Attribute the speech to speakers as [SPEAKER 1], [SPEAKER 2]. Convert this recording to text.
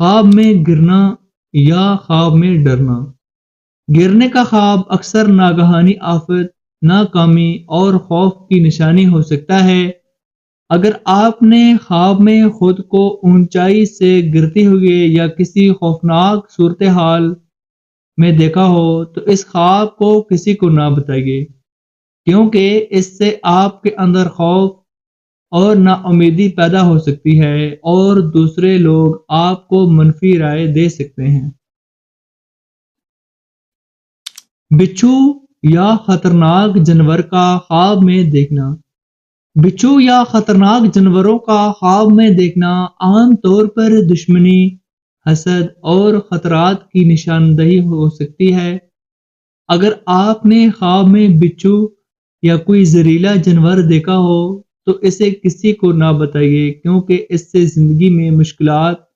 [SPEAKER 1] خواب میں گرنا یا خواب میں ڈرنا۔ گرنے کا خواب اکثر ناگہانی آفت، ناکامی اور خوف کی نشانی ہو سکتا ہے۔ اگر آپ نے خواب میں خود کو اونچائی سے گرتے ہوئے یا کسی خوفناک صورتحال میں دیکھا ہو تو اس خواب کو کسی کو نہ بتائیے، کیونکہ اس سے آپ کے اندر خوف اور نا امیدی پیدا ہو سکتی ہے اور دوسرے لوگ آپ کو منفی رائے دے سکتے ہیں۔ بچھو یا خطرناک جانور کا خواب میں دیکھنا۔ بچھو یا خطرناک جانوروں کا خواب میں دیکھنا عام طور پر دشمنی، حسد اور خطرات کی نشاندہی ہو سکتی ہے۔ اگر آپ نے خواب میں بچھو یا کوئی زہریلا جانور دیکھا ہو تو اسے کسی کو نہ بتائیے، کیونکہ اس سے زندگی میں مشکلات